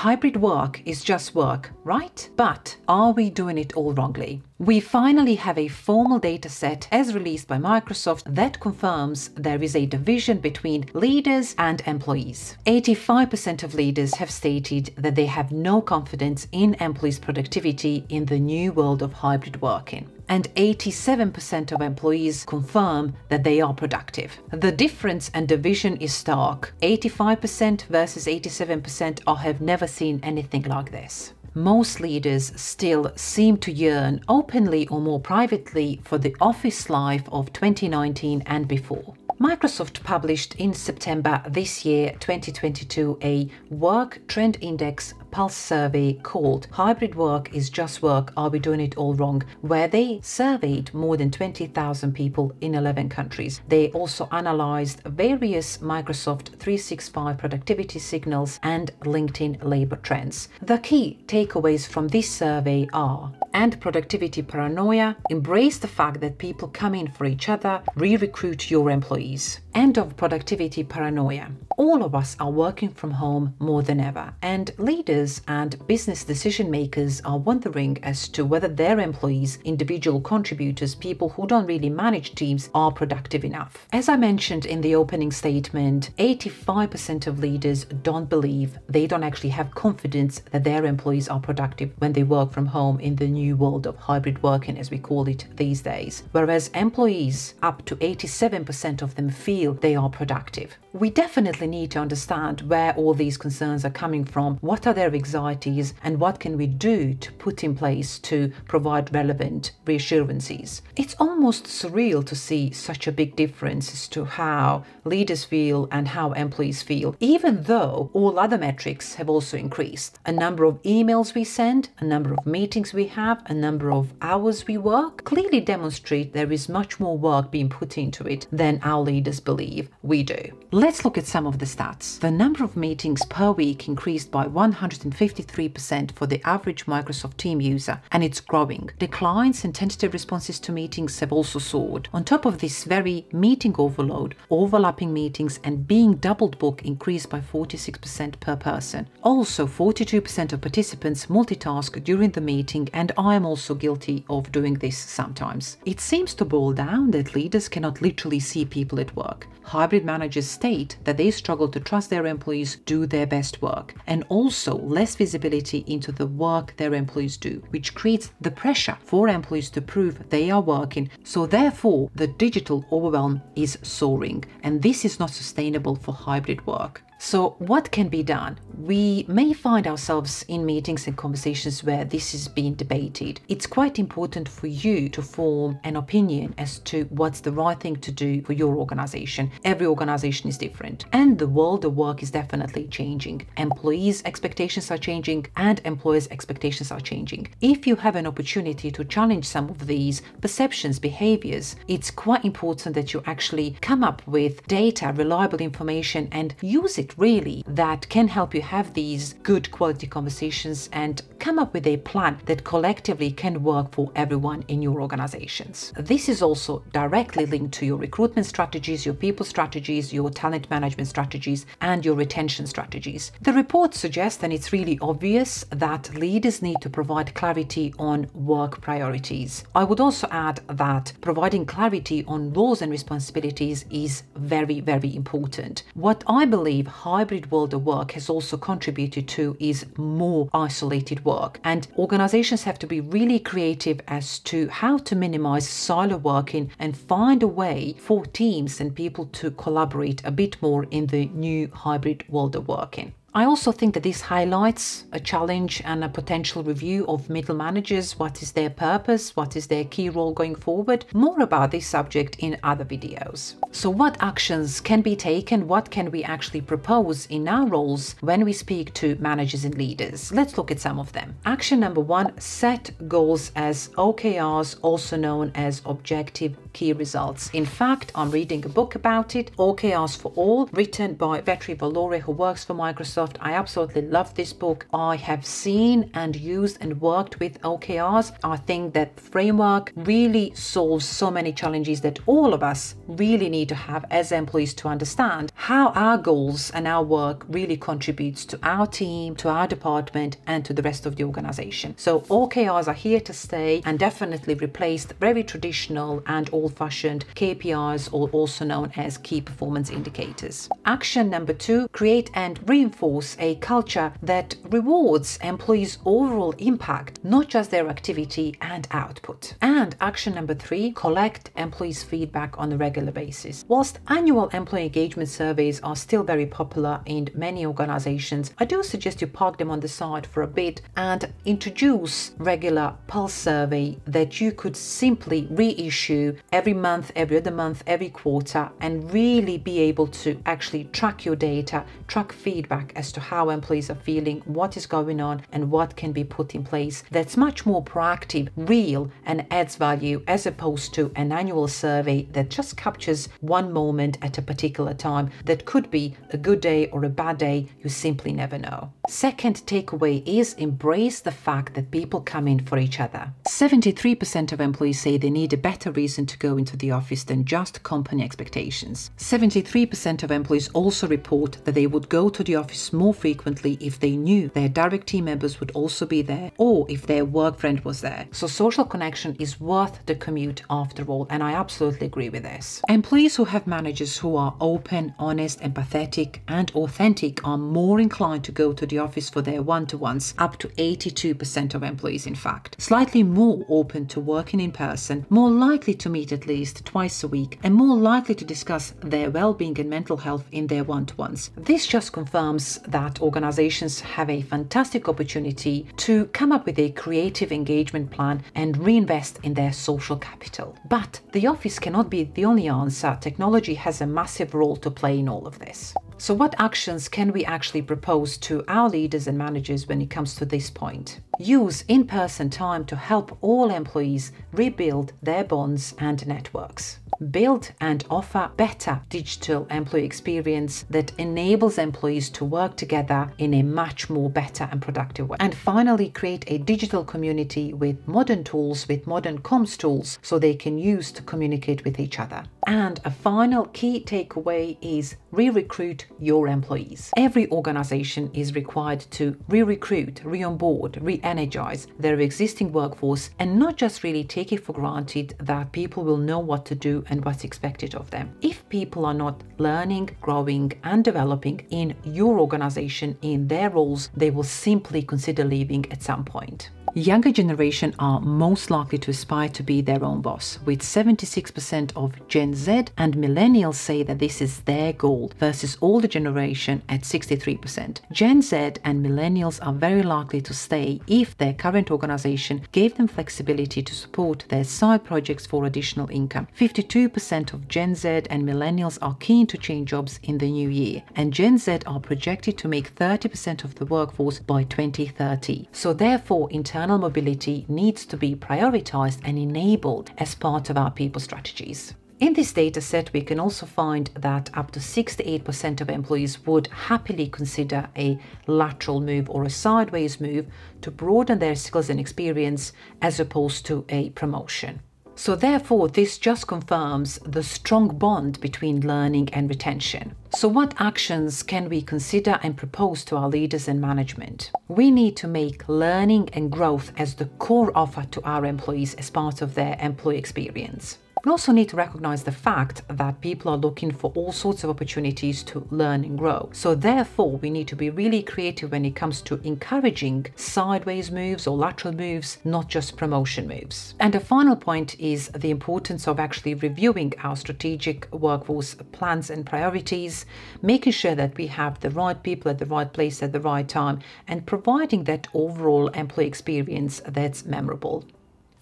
Hybrid work is just work, right? But are we doing it all wrongly? We finally have a formal data set as released by Microsoft that confirms there is a division between leaders and employees. 85% of leaders have stated that they have no confidence in employees' productivity in the new world of hybrid working. And 87% of employees confirm that they are productive. The difference and division is stark. 85% versus 87%. I have never seen anything like this. Most leaders still seem to yearn, openly or more privately, for the office life of 2019 and before. Microsoft published in September this year, 2022, a Work Trend Index Pulse survey called Hybrid Work is Just Work, Are We Doing It All Wrong?, where they surveyed more than 20,000 people in 11 countries. They also analyzed various Microsoft 365 productivity signals and LinkedIn labor trends. The key takeaways from this survey are: end productivity paranoia, embrace the fact that people come in for each other, re-recruit your employees. End of productivity paranoia. All of us are working from home more than ever, and leaders and business decision makers are wondering as to whether their employees, individual contributors, people who don't really manage teams, are productive enough. As I mentioned in the opening statement, 85% of leaders don't believe, they don't actually have confidence that their employees are productive when they work from home in the new world of hybrid working, as we call it these days. Whereas employees, up to 87% of them feel they are productive. We definitely need to understand where all these concerns are coming from, what are their anxieties, and what can we do to put in place to provide relevant reassurances. It's almost surreal to see such a big difference as to how leaders feel and how employees feel, even though all other metrics have also increased. A number of emails we send, a number of meetings we have, a number of hours we work clearly demonstrate there is much more work being put into it than our leaders believe we do. Let's look at some of the stats. The number of meetings per week increased by 153% for the average Microsoft Team user, and it's growing. Declines and tentative responses to meetings have also soared. On top of this very meeting overload, overlapping meetings and being doubled booked increased by 46% per person. Also, 42% of participants multitask during the meeting, and I am also guilty of doing this sometimes. It seems to boil down that leaders cannot literally see people at work. Hybrid managers state that they struggle to trust their employees do their best work, and also less visibility into the work their employees do, which creates the pressure for employees to prove they are working. So therefore, the digital overwhelm is soaring, and this is not sustainable for hybrid work. So what can be done? We may find ourselves in meetings and conversations where this is being debated. It's quite important for you to form an opinion as to what's the right thing to do for your organization. Every organization is different, and the world of work is definitely changing. Employees' expectations are changing, and employers' expectations are changing. If you have an opportunity to challenge some of these perceptions, behaviors, it's quite important that you actually come up with data, reliable information, and use it really that can help you have these good quality conversations and come up with a plan that collectively can work for everyone in your organizations. This is also directly linked to your recruitment strategies, your people strategies, your talent management strategies, and your retention strategies. The report suggests, and it's really obvious, that leaders need to provide clarity on work priorities. I would also add that providing clarity on roles and responsibilities is very, very important. What I believe hybrid world of work has also contributed to is more isolated work, and organizations have to be really creative as to how to minimize silo working and find a way for teams and people to collaborate a bit more in the new hybrid world of working. I also think that this highlights a challenge and a potential review of middle managers. What is their purpose? What is their key role going forward? More about this subject in other videos. So what actions can be taken? What can we actually propose in our roles when we speak to managers and leaders? Let's look at some of them. Action number 1, set goals as OKRs, also known as objective key results. In fact, I'm reading a book about it, OKRs for All, written by Vetri Valore, who works for Microsoft. I absolutely love this book. I have seen and used and worked with OKRs. I think that framework really solves so many challenges that all of us really need to have as employees to understand how our goals and our work really contributes to our team, to our department, and to the rest of the organization. So OKRs are here to stay and definitely replaced very traditional and old-fashioned KPIs, or also known as key performance indicators. Action number 2, create and reinforce a culture that rewards employees' overall impact, not just their activity and output. And action number 3, collect employees' feedback on a regular basis. Whilst annual employee engagement surveys are still very popular in many organizations, I do suggest you park them on the side for a bit and introduce regular pulse survey that you could simply reissue every month, every other month, every quarter, and really be able to actually track your data, track feedback as to how employees are feeling, what is going on, and what can be put in place that's much more proactive, real, and adds value, as opposed to an annual survey that just captures one moment at a particular time that could be a good day or a bad day. You simply never know. Second takeaway is embrace the fact that people come in for each other. 73% of employees say they need a better reason to go into the office than just company expectations. 73% of employees also report that they would go to the office more frequently if they knew their direct team members would also be there, or if their work friend was there. So social connection is worth the commute after all, and I absolutely agree with this. Employees who have managers who are open, honest, empathetic, and authentic are more inclined to go to the office for their one-to-ones, up to 82% of employees in fact. Slightly more open to working in person, more likely to meet at least twice a week, and more likely to discuss their well-being and mental health in their one-to-ones. This just confirms that organizations have a fantastic opportunity to come up with a creative engagement plan and reinvest in their social capital. But the office cannot be the only answer. Technology has a massive role to play in all of this. So what actions can we actually propose to our leaders and managers when it comes to this point? Use in-person time to help all employees rebuild their bonds and networks. Build and offer better digital employee experience that enables employees to work together in a much more better and productive way. And finally, create a digital community with modern tools, with modern comms tools, so they can use to communicate with each other. And a final key takeaway is re-recruit your employees. Every organization is required to re-recruit, re-onboard, re-energize their existing workforce, and not just really take it for granted that people will know what to do and what's expected of them. If people are not learning, growing, and developing in your organization, in their roles, they will simply consider leaving at some point. Younger generation are most likely to aspire to be their own boss, with 76% of Gen Z and millennials say that this is their goal, versus older generation at 63%. Gen Z and millennials are very likely to stay if their current organization gave them flexibility to support their side projects for additional income. 52% of Gen Z and millennials are keen to change jobs in the new year, and Gen Z are projected to make 30% of the workforce by 2030. So therefore, internal mobility needs to be prioritized and enabled as part of our people strategies. In this data set, we can also find that up to 68% of employees would happily consider a lateral move or a sideways move to broaden their skills and experience as opposed to a promotion. So therefore, this just confirms the strong bond between learning and retention. So what actions can we consider and propose to our leaders and management? We need to make learning and growth as the core offer to our employees as part of their employee experience. We also need to recognize the fact that people are looking for all sorts of opportunities to learn and grow. So therefore, we need to be really creative when it comes to encouraging sideways moves or lateral moves, not just promotion moves. And the final point is the importance of actually reviewing our strategic workforce plans and priorities, making sure that we have the right people at the right place at the right time, and providing that overall employee experience that's memorable.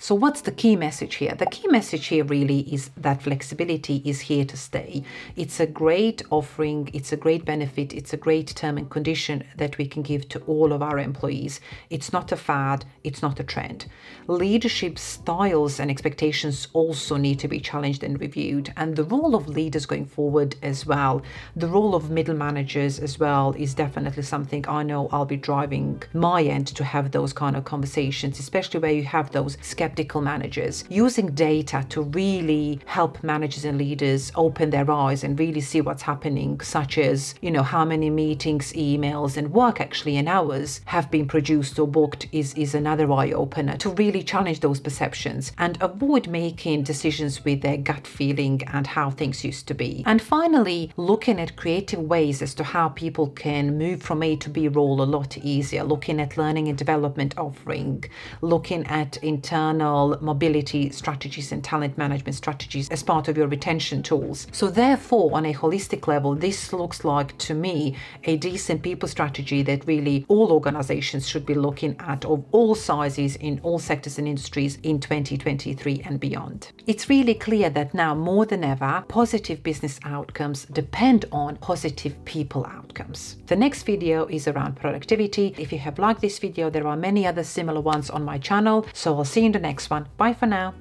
So what's the key message here? The key message here really is that flexibility is here to stay. It's a great offering, it's a great benefit, it's a great term and condition that we can give to all of our employees. It's not a fad, it's not a trend. Leadership styles and expectations also need to be challenged and reviewed. And the role of leaders going forward as well, the role of middle managers as well, is definitely something I know I'll be driving my end to have those kind of conversations, especially where you have those skeptical managers, using data to really help managers and leaders open their eyes and really see what's happening, such as, how many meetings, emails, and work actually in hours have been produced or booked is another eye-opener to really challenge those perceptions and avoid making decisions with their gut feeling and how things used to be. And finally, looking at creative ways as to how people can move from A to B role a lot easier, looking at learning and development offering, looking at internal mobility strategies and talent management strategies as part of your retention tools. So therefore, on a holistic level, this looks like to me a decent people strategy that really all organizations should be looking at, of all sizes, in all sectors and industries, in 2023 and beyond. It's really clear that now more than ever, positive business outcomes depend on positive people outcomes. The next video is around productivity. If you have liked this video, there are many other similar ones on my channel, so I'll see you in the next one. Bye for now.